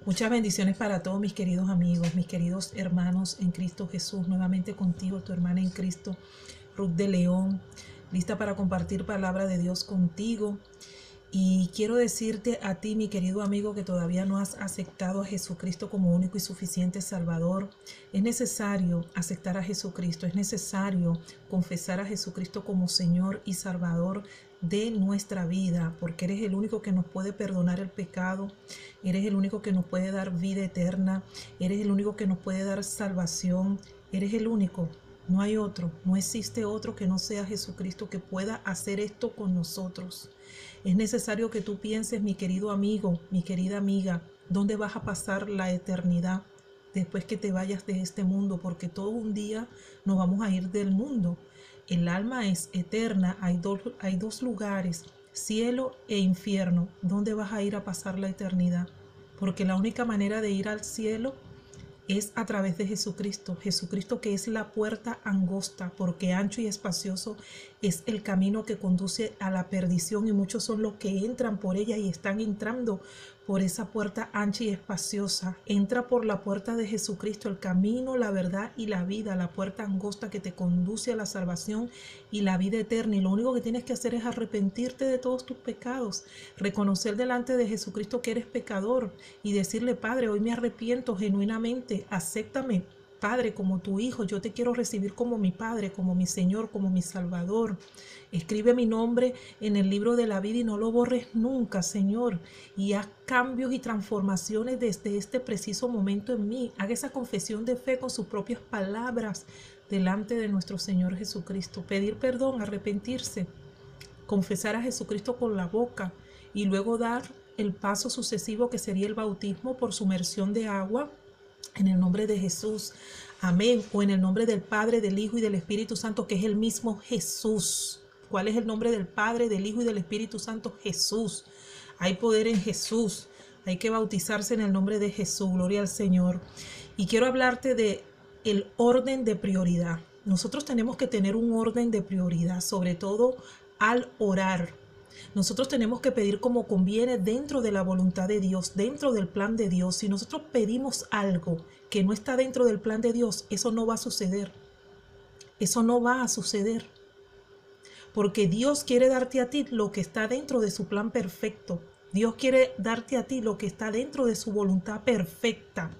Muchas bendiciones para todos mis queridos amigos, mis queridos hermanos en Cristo Jesús. Nuevamente contigo, tu hermana en Cristo, Ruth de León, lista para compartir palabra de Dios contigo. Y quiero decirte a ti, mi querido amigo, que todavía no has aceptado a Jesucristo como único y suficiente Salvador. Es necesario aceptar a Jesucristo, es necesario confesar a Jesucristo como Señor y Salvador de nuestra vida, porque eres el único que nos puede perdonar el pecado, eres el único que nos puede dar vida eterna, eres el único que nos puede dar salvación, eres el único. No hay otro, no existe otro que no sea Jesucristo que pueda hacer esto con nosotros. Es necesario que tú pienses, mi querido amigo, mi querida amiga, dónde vas a pasar la eternidad después que te vayas de este mundo, porque todo un día nos vamos a ir del mundo. El alma es eterna, hay dos lugares, cielo e infierno. ¿Dónde vas a ir a pasar la eternidad? Porque la única manera de ir al cielo es a través de Jesucristo. Jesucristo, que es la puerta angosta, porque ancho y espacioso es el camino que conduce a la perdición, y muchos son los que entran por ella y están entrando por esa puerta ancha y espaciosa. Entra por la puerta de Jesucristo, el camino, la verdad y la vida, la puerta angosta que te conduce a la salvación y la vida eterna. Y lo único que tienes que hacer es arrepentirte de todos tus pecados, reconocer delante de Jesucristo que eres pecador y decirle: Padre, hoy me arrepiento genuinamente, acéptame, Padre, como tu hijo. Yo te quiero recibir como mi Padre, como mi Señor, como mi Salvador. Escribe mi nombre en el libro de la vida y no lo borres nunca, Señor. Y haz cambios y transformaciones desde este preciso momento en mí. Haga esa confesión de fe con sus propias palabras delante de nuestro Señor Jesucristo. Pedir perdón, arrepentirse, confesar a Jesucristo con la boca y luego dar el paso sucesivo, que sería el bautismo por sumersión de agua en el nombre de Jesús. Amén. O en el nombre del Padre, del Hijo y del Espíritu Santo, que es el mismo Jesús. ¿Cuál es el nombre del Padre, del Hijo y del Espíritu Santo? Jesús. Hay poder en Jesús. Hay que bautizarse en el nombre de Jesús. Gloria al Señor. Y quiero hablarte de el orden de prioridad. Nosotros tenemos que tener un orden de prioridad, sobre todo al orar. Nosotros tenemos que pedir como conviene, dentro de la voluntad de Dios, dentro del plan de Dios. Si nosotros pedimos algo que no está dentro del plan de Dios, eso no va a suceder. Eso no va a suceder. Porque Dios quiere darte a ti lo que está dentro de su plan perfecto. Dios quiere darte a ti lo que está dentro de su voluntad perfecta.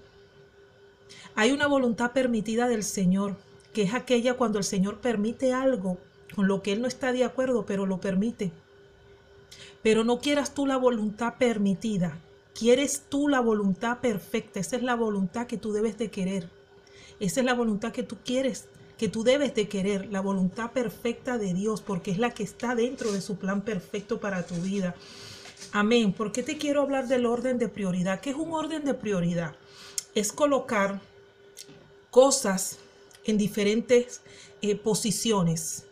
Hay una voluntad permitida del Señor, que es aquella cuando el Señor permite algo con lo que Él no está de acuerdo, pero lo permite. Pero no quieras tú la voluntad permitida, quieres tú la voluntad perfecta. Esa es la voluntad que tú debes de querer. Esa es la voluntad que tú quieres, que tú debes de querer, la voluntad perfecta de Dios, porque es la que está dentro de su plan perfecto para tu vida. Amén. ¿Por qué te quiero hablar del orden de prioridad? ¿Qué es un orden de prioridad? Es colocar cosas en diferentes posiciones.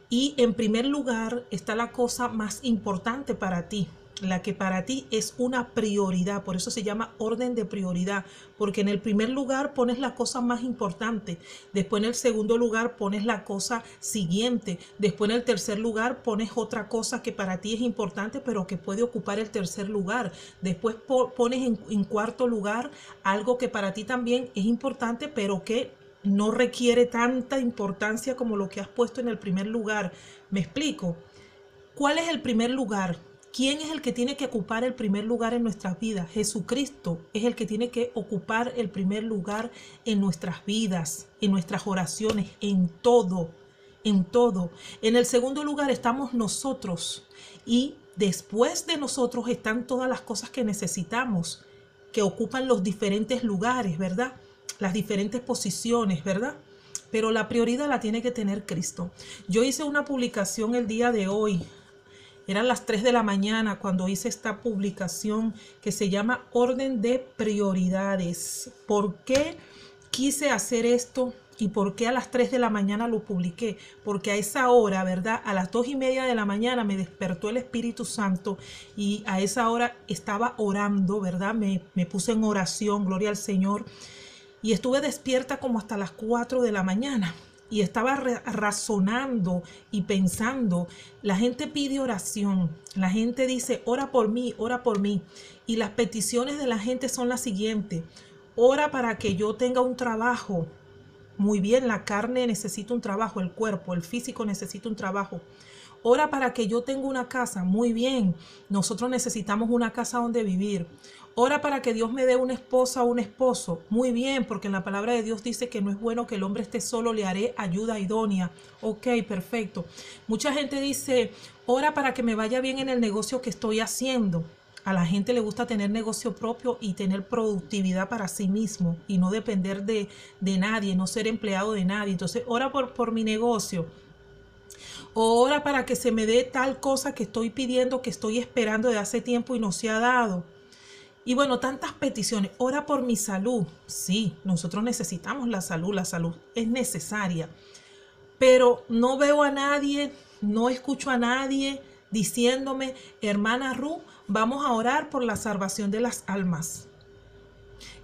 Y en primer lugar está la cosa más importante para ti, la que para ti es una prioridad. Por eso se llama orden de prioridad, porque en el primer lugar pones la cosa más importante, después en el segundo lugar pones la cosa siguiente, después en el tercer lugar pones otra cosa que para ti es importante pero que puede ocupar el tercer lugar, después pones en cuarto lugar algo que para ti también es importante pero que no requiere tanta importancia como lo que has puesto en el primer lugar. ¿Me explico? ¿Cuál es el primer lugar? ¿Quién es el que tiene que ocupar el primer lugar en nuestras vidas? Jesucristo es el que tiene que ocupar el primer lugar en nuestras vidas, en nuestras oraciones, en todo, en todo. En el segundo lugar estamos nosotros, y después de nosotros están todas las cosas que necesitamos, que ocupan los diferentes lugares, ¿verdad? Las diferentes posiciones, ¿verdad? Pero la prioridad la tiene que tener Cristo. Yo hice una publicación el día de hoy. Eran las 3 de la mañana cuando hice esta publicación que se llama Orden de Prioridades. ¿Por qué quise hacer esto y por qué a las 3 de la mañana lo publiqué? Porque a esa hora, ¿verdad? A las 2:30 de la mañana me despertó el Espíritu Santo y a esa hora estaba orando, ¿verdad? Me puse en oración, gloria al Señor. Y estuve despierta como hasta las 4 de la mañana. y estaba razonando y pensando, la gente pide oración, la gente dice, ora por mí, y las peticiones de la gente son las siguientes: ora para que yo tenga un trabajo. Muy bien, la carne necesita un trabajo, el cuerpo, el físico necesita un trabajo. Ora para que yo tenga una casa. Muy bien, nosotros necesitamos una casa donde vivir. Ora para que Dios me dé una esposa o un esposo. Muy bien, porque en la palabra de Dios dice que no es bueno que el hombre esté solo, le haré ayuda idónea. Ok, perfecto. Mucha gente dice, ora para que me vaya bien en el negocio que estoy haciendo. A la gente le gusta tener negocio propio y tener productividad para sí mismo y no depender de nadie, no ser empleado de nadie. Entonces, ora por mi negocio. O ora para que se me dé tal cosa que estoy pidiendo, que estoy esperando de hace tiempo y no se ha dado. Y bueno, tantas peticiones. Ora por mi salud. Sí, nosotros necesitamos la salud es necesaria. Pero no veo a nadie, no escucho a nadie diciéndome, hermana Ru, vamos a orar por la salvación de las almas.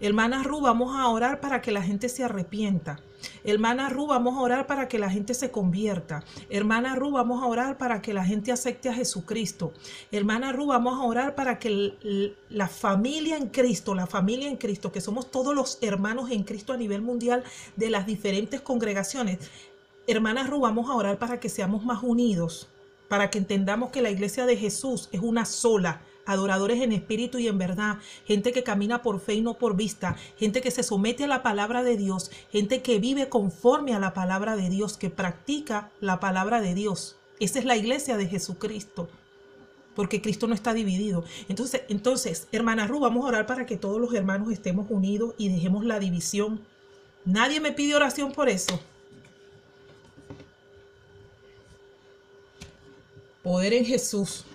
Hermana Ru, vamos a orar para que la gente se arrepienta. Hermana Ru, vamos a orar para que la gente se convierta. Hermana Ru, vamos a orar para que la gente acepte a Jesucristo. Hermana Ru, vamos a orar para que la familia en Cristo, que somos todos los hermanos en Cristo a nivel mundial de las diferentes congregaciones. Hermana Ru, vamos a orar para que seamos más unidos, para que entendamos que la iglesia de Jesús es una sola. Adoradores en espíritu y en verdad, gente que camina por fe y no por vista, gente que se somete a la palabra de Dios, gente que vive conforme a la palabra de Dios, que practica la palabra de Dios. Esa es la iglesia de Jesucristo, porque Cristo no está dividido. Entonces, hermana Ru, vamos a orar para que todos los hermanos estemos unidos y dejemos la división. Nadie me pide oración por eso. Poder en Jesús.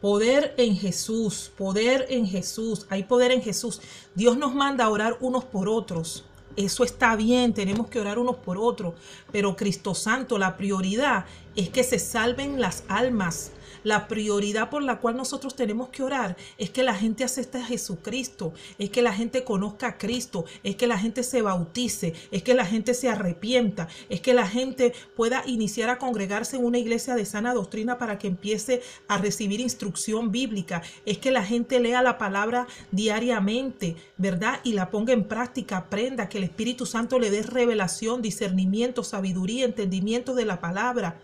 Poder en Jesús, poder en Jesús, hay poder en Jesús. Dios nos manda a orar unos por otros. Eso está bien, tenemos que orar unos por otros. Pero Cristo Santo, la prioridad es que se salven las almas. La prioridad por la cual nosotros tenemos que orar es que la gente acepte a Jesucristo, es que la gente conozca a Cristo, es que la gente se bautice, es que la gente se arrepienta, es que la gente pueda iniciar a congregarse en una iglesia de sana doctrina para que empiece a recibir instrucción bíblica, es que la gente lea la palabra diariamente, ¿verdad? Y la ponga en práctica, aprenda, que el Espíritu Santo le dé revelación, discernimiento, sabiduría, entendimiento de la palabra.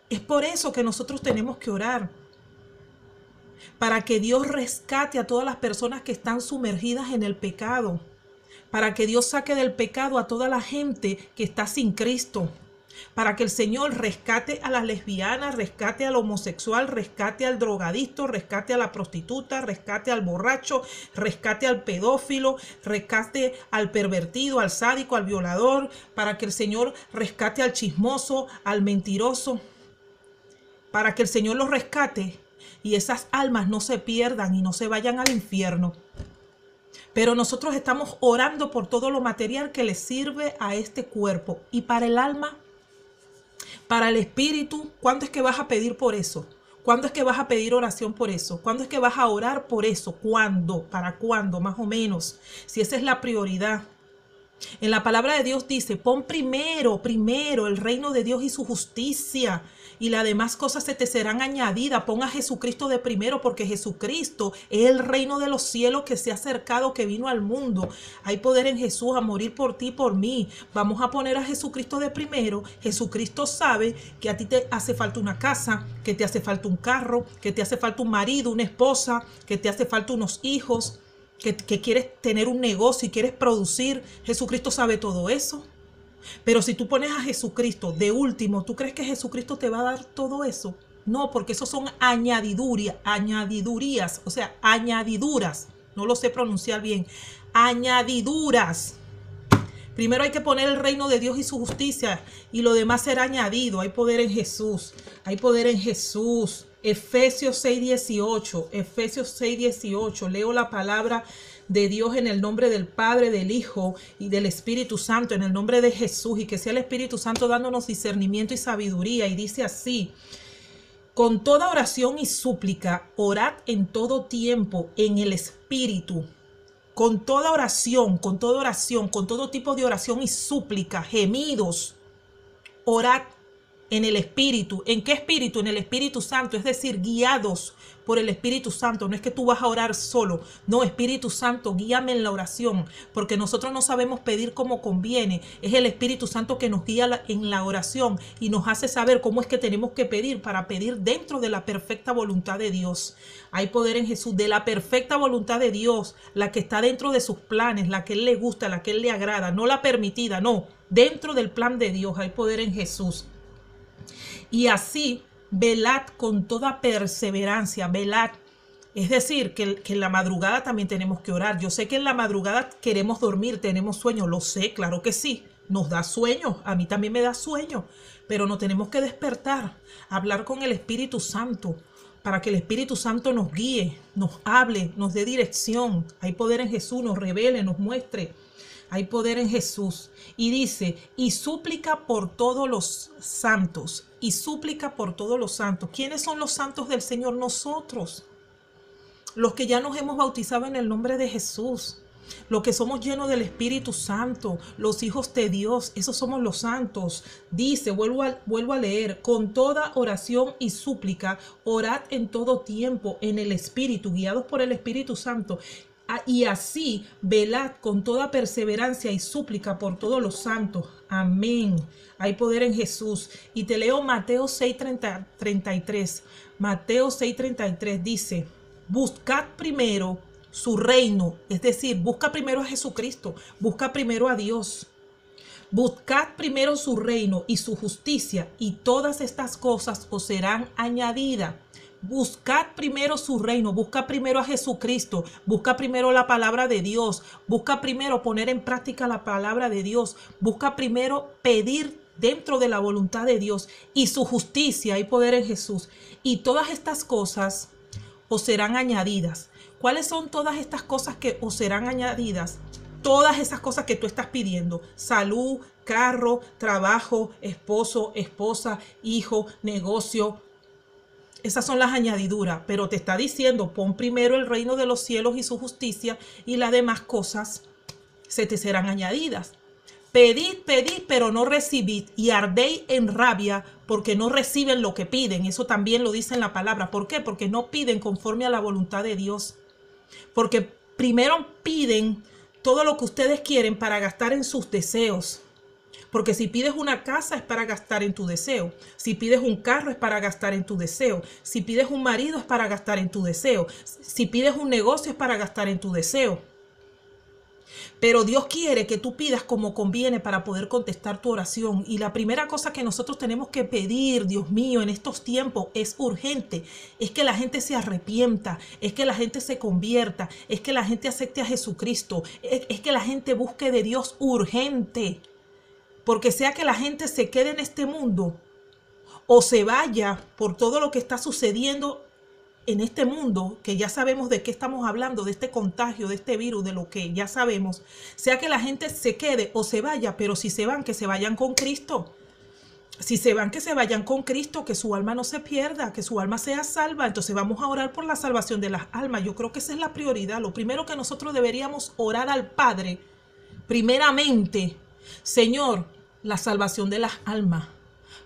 Es por eso que nosotros tenemos que orar, para que Dios rescate a todas las personas que están sumergidas en el pecado, para que Dios saque del pecado a toda la gente que está sin Cristo, para que el Señor rescate a las lesbianas, rescate al homosexual, rescate al drogadicto, rescate a la prostituta, rescate al borracho, rescate al pedófilo, rescate al pervertido, al sádico, al violador, para que el Señor rescate al chismoso, al mentiroso, para que el Señor los rescate y esas almas no se pierdan y no se vayan al infierno. Pero nosotros estamos orando por todo lo material que le sirve a este cuerpo. Y para el alma, para el espíritu, ¿cuándo es que vas a pedir por eso? ¿Cuándo es que vas a pedir oración por eso? ¿Cuándo es que vas a orar por eso? ¿Cuándo? ¿Para cuándo? Más o menos. Si esa es la prioridad. En la palabra de Dios dice, pon primero el reino de Dios y su justicia, y las demás cosas se te serán añadidas. Pon a Jesucristo de primero, porque Jesucristo es el reino de los cielos que se ha acercado, que vino al mundo. Hay poder en Jesús a morir por ti y por mí. Vamos a poner a Jesucristo de primero. Jesucristo sabe que a ti te hace falta una casa, que te hace falta un carro, que te hace falta un marido, una esposa, que te hace falta unos hijos, que quieres tener un negocio y quieres producir. Jesucristo sabe todo eso. Pero si tú pones a Jesucristo de último, ¿tú crees que Jesucristo te va a dar todo eso? No, porque eso son añadidurías, o sea, añadiduras. No lo sé pronunciar bien. Añadiduras. Primero hay que poner el reino de Dios y su justicia, y lo demás será añadido. Hay poder en Jesús. Hay poder en Jesús. Efesios 6:18. Efesios 6:18. Leo la palabra de Dios en el nombre del Padre, del Hijo y del Espíritu Santo, en el nombre de Jesús, y que sea el Espíritu Santo dándonos discernimiento y sabiduría. Y dice así: con toda oración y súplica, orad en todo tiempo en el Espíritu. Con toda oración, con todo tipo de oración y súplica, gemidos. orad en el Espíritu. ¿En qué Espíritu? En el Espíritu Santo, es decir, guiados por el Espíritu Santo. No es que tú vas a orar solo, no, Espíritu Santo, guíame en la oración, porque nosotros no sabemos pedir como conviene. Es el Espíritu Santo que nos guía en la oración y nos hace saber cómo es que tenemos que pedir para pedir dentro de la perfecta voluntad de Dios. Hay poder en Jesús, de la perfecta voluntad de Dios, la que está dentro de sus planes, la que Él le gusta, la que Él le agrada, no la permitida, no, dentro del plan de Dios hay poder en Jesús. Y así, velad con toda perseverancia, velad. Es decir, que en la madrugada también tenemos que orar. Yo sé que en la madrugada queremos dormir, tenemos sueño, lo sé, claro que sí. Nos da sueño, a mí también me da sueño, pero nos tenemos que despertar, hablar con el Espíritu Santo, para que el Espíritu Santo nos guíe, nos hable, nos dé dirección. Hay poder en Jesús, nos revele, nos muestre. Hay poder en Jesús. Y dice, y súplica por todos los santos. Y súplica por todos los santos. ¿Quiénes son los santos del Señor? Nosotros. Los que ya nos hemos bautizado en el nombre de Jesús. Los que somos llenos del Espíritu Santo. Los hijos de Dios. Esos somos los santos. Dice, vuelvo a leer. Con toda oración y súplica, orad en todo tiempo en el Espíritu, guiados por el Espíritu Santo. Y así velad con toda perseverancia y súplica por todos los santos. Amén. Hay poder en Jesús. Y te leo Mateo 6:33. Mateo 6:33 dice, buscad primero su reino. Es decir, busca primero a Jesucristo. Busca primero a Dios. Buscad primero su reino y su justicia, y todas estas cosas os serán añadidas. Buscad primero su reino, busca primero a Jesucristo, busca primero la palabra de Dios, busca primero poner en práctica la palabra de Dios, busca primero pedir dentro de la voluntad de Dios y su justicia y poder en Jesús. Y todas estas cosas os serán añadidas. ¿Cuáles son todas estas cosas que os serán añadidas? Todas esas cosas que tú estás pidiendo: salud, carro, trabajo, esposo, esposa, hijo, negocio. Esas son las añadiduras, pero te está diciendo, pon primero el reino de los cielos y su justicia, y las demás cosas se te serán añadidas. Pedid, pedid, pero no recibid, y ardéis en rabia porque no reciben lo que piden. Eso también lo dice en la palabra. ¿Por qué? Porque no piden conforme a la voluntad de Dios. Porque primero piden todo lo que ustedes quieren para gastar en sus deseos. Porque si pides una casa es para gastar en tu deseo. Si pides un carro es para gastar en tu deseo. Si pides un marido es para gastar en tu deseo. Si pides un negocio es para gastar en tu deseo. Pero Dios quiere que tú pidas como conviene para poder contestar tu oración. Y la primera cosa que nosotros tenemos que pedir, Dios mío, en estos tiempos es urgente. Es que la gente se arrepienta, es que la gente se convierta, es que la gente acepte a Jesucristo, es que la gente busque de Dios urgente. Porque sea que la gente se quede en este mundo o se vaya por todo lo que está sucediendo en este mundo, que ya sabemos de qué estamos hablando, de este contagio, de este virus, de lo que ya sabemos, sea que la gente se quede o se vaya, pero si se van, que se vayan con Cristo. Si se van, que se vayan con Cristo, que su alma no se pierda, que su alma sea salva. Entonces vamos a orar por la salvación de las almas. Yo creo que esa es la prioridad. Lo primero que nosotros deberíamos orar al Padre, primeramente: Señor, la salvación de las almas.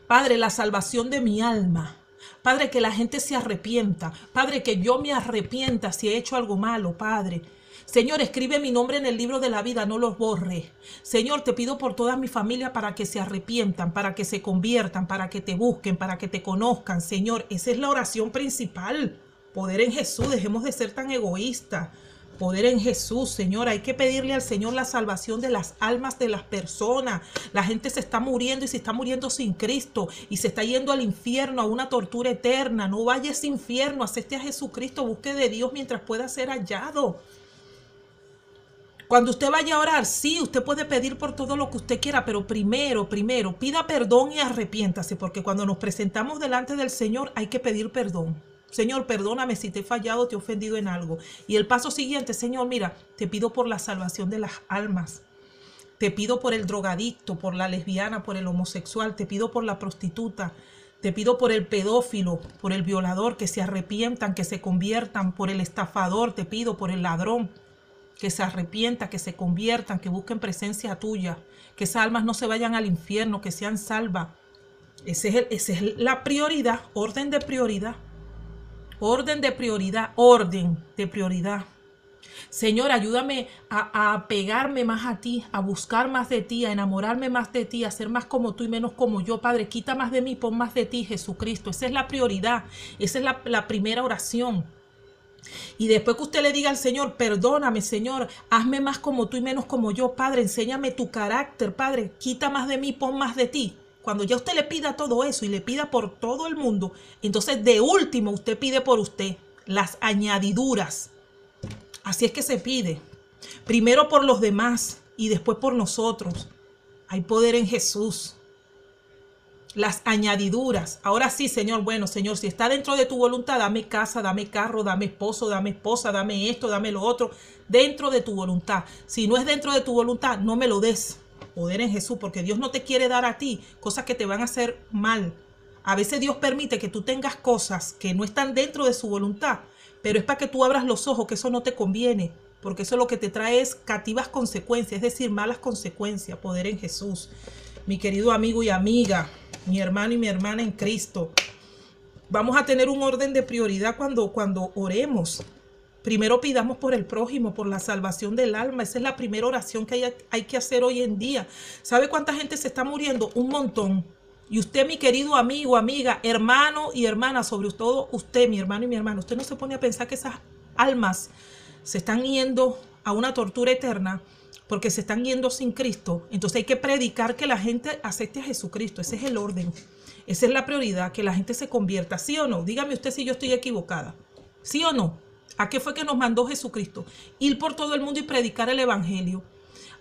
Padre, la salvación de mi alma. Padre, que la gente se arrepienta. Padre, que yo me arrepienta si he hecho algo malo, Padre. Señor, escribe mi nombre en el libro de la vida, no los borre. Señor, te pido por toda mi familia para que se arrepientan, para que se conviertan, para que te busquen, para que te conozcan. Señor, esa es la oración principal. Poder en Jesús, dejemos de ser tan egoístas. Poder en Jesús, Señor. Hay que pedirle al Señor la salvación de las almas de las personas. La gente se está muriendo y se está muriendo sin Cristo y se está yendo al infierno, a una tortura eterna. No vaya a ese infierno, acepte a Jesucristo, busque de Dios mientras pueda ser hallado. Cuando usted vaya a orar, sí, usted puede pedir por todo lo que usted quiera, pero primero, pida perdón y arrepiéntase, porque cuando nos presentamos delante del Señor hay que pedir perdón. Señor, perdóname si te he fallado, te he ofendido en algo. Y el paso siguiente: Señor, mira, te pido por la salvación de las almas. Te pido por el drogadicto, por la lesbiana, por el homosexual. Te pido por la prostituta. Te pido por el pedófilo, por el violador, que se arrepientan, que se conviertan. Por el estafador, te pido por el ladrón, que se arrepientan, que se conviertan, que busquen presencia tuya. Que esas almas no se vayan al infierno, que sean salvas. Esa es la prioridad, orden de prioridad. Orden de prioridad, orden de prioridad. Señor, ayúdame a apegarme más a ti, a buscar más de ti, a enamorarme más de ti, a ser más como tú y menos como yo. Padre, quita más de mí, pon más de ti, Jesucristo. Esa es la prioridad, esa es la primera oración. Y después que usted le diga al Señor, perdóname, Señor, hazme más como tú y menos como yo. Padre, enséñame tu carácter, Padre, quita más de mí, pon más de ti. Cuando ya usted le pida todo eso y le pida por todo el mundo, entonces de último usted pide por usted las añadiduras. Así es que se pide. Primero por los demás y después por nosotros. Hay poder en Jesús. Las añadiduras. Ahora sí, Señor, bueno, Señor, si está dentro de tu voluntad, dame casa, dame carro, dame esposo, dame esposa, dame esto, dame lo otro. Dentro de tu voluntad. Si no es dentro de tu voluntad, no me lo des. Poder en Jesús, porque Dios no te quiere dar a ti cosas que te van a hacer mal. A veces Dios permite que tú tengas cosas que no están dentro de su voluntad, pero es para que tú abras los ojos, que eso no te conviene, porque eso lo que te trae es cativas consecuencias, es decir, malas consecuencias. Poder en Jesús. Mi querido amigo y amiga, mi hermano y mi hermana en Cristo, vamos a tener un orden de prioridad cuando oremos. Primero pidamos por el prójimo, por la salvación del alma. Esa es la primera oración que hay que hacer hoy en día. ¿Sabe cuánta gente se está muriendo? Un montón. Y usted, mi querido amigo, amiga, hermano y hermana, sobre todo usted, mi hermano y mi hermana, usted no se pone a pensar que esas almas se están yendo a una tortura eterna porque se están yendo sin Cristo. Entonces hay que predicar que la gente acepte a Jesucristo. Ese es el orden. Esa es la prioridad, que la gente se convierta. ¿Sí o no? Dígame usted si yo estoy equivocada. ¿Sí o no? ¿A qué fue que nos mandó Jesucristo? Ir por todo el mundo y predicar el evangelio.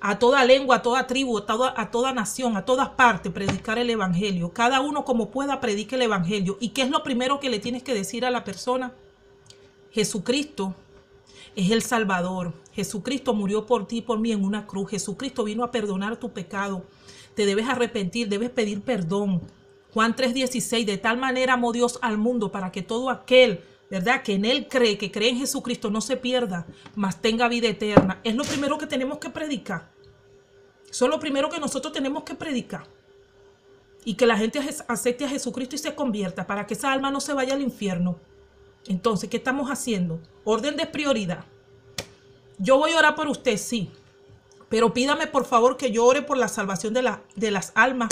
A toda lengua, a toda tribu, a toda nación, a todas partes, predicar el evangelio. Cada uno como pueda predique el evangelio. ¿Y qué es lo primero que le tienes que decir a la persona? Jesucristo es el Salvador. Jesucristo murió por ti y por mí en una cruz. Jesucristo vino a perdonar tu pecado. Te debes arrepentir, debes pedir perdón. Juan 3:16, de tal manera amó Dios al mundo para que todo aquel, ¿verdad?, que en Él cree, que cree en Jesucristo, no se pierda, mas tenga vida eterna. Es lo primero que tenemos que predicar. Eso es lo primero que nosotros tenemos que predicar. Y que la gente acepte a Jesucristo y se convierta para que esa alma no se vaya al infierno. Entonces, ¿qué estamos haciendo? Orden de prioridad. Yo voy a orar por usted, sí. Pero pídame por favor que yo ore por la salvación de las almas.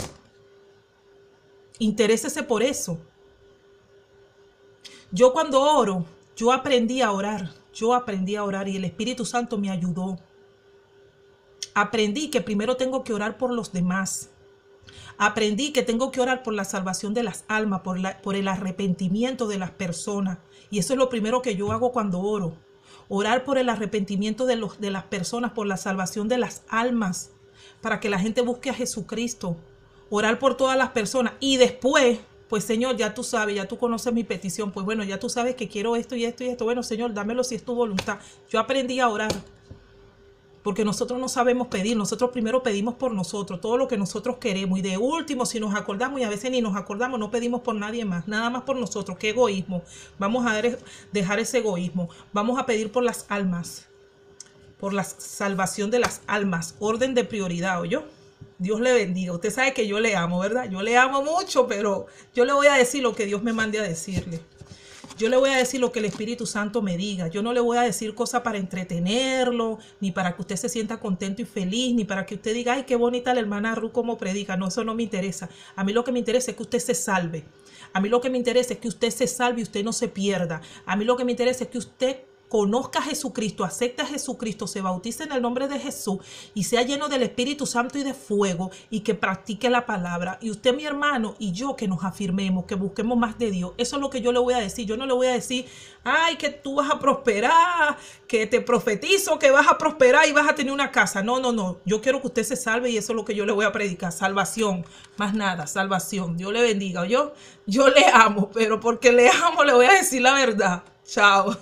Interésese por eso. Yo cuando oro, yo aprendí a orar y el Espíritu Santo me ayudó. Aprendí que primero tengo que orar por los demás. Aprendí que tengo que orar por la salvación de las almas, por el arrepentimiento de las personas. Y eso es lo primero que yo hago cuando oro. Orar por el arrepentimiento de las personas, por la salvación de las almas, para que la gente busque a Jesucristo. Orar por todas las personas y después, pues Señor, ya tú sabes, ya tú conoces mi petición, pues bueno, ya tú sabes que quiero esto y esto y esto. Bueno, Señor, dámelo si es tu voluntad. Yo aprendí a orar, porque nosotros no sabemos pedir. Nosotros primero pedimos por nosotros, todo lo que nosotros queremos. Y de último, si nos acordamos, y a veces ni nos acordamos, no pedimos por nadie más, nada más por nosotros. ¡Qué egoísmo! Vamos a dejar ese egoísmo. Vamos a pedir por las almas, por la salvación de las almas. Orden de prioridad, ¿oyó? Dios le bendiga. Usted sabe que yo le amo, ¿verdad? Yo le amo mucho, pero yo le voy a decir lo que Dios me mande a decirle. Yo le voy a decir lo que el Espíritu Santo me diga. Yo no le voy a decir cosas para entretenerlo, ni para que usted se sienta contento y feliz, ni para que usted diga, ay, qué bonita la hermana Ruth como predica. No, eso no me interesa. A mí lo que me interesa es que usted se salve. A mí lo que me interesa es que usted se salve y usted no se pierda. A mí lo que me interesa es que usted conozca a Jesucristo, acepte a Jesucristo, se bautice en el nombre de Jesús y sea lleno del Espíritu Santo y de fuego y que practique la palabra. Y usted, mi hermano, y yo, que nos afirmemos, que busquemos más de Dios. Eso es lo que yo le voy a decir. Yo no le voy a decir, ay, que tú vas a prosperar, que te profetizo que vas a prosperar y vas a tener una casa. No, no, no. Yo quiero que usted se salve y eso es lo que yo le voy a predicar. Salvación, más nada, salvación. Dios le bendiga. Yo le amo, pero porque le amo le voy a decir la verdad. Chao.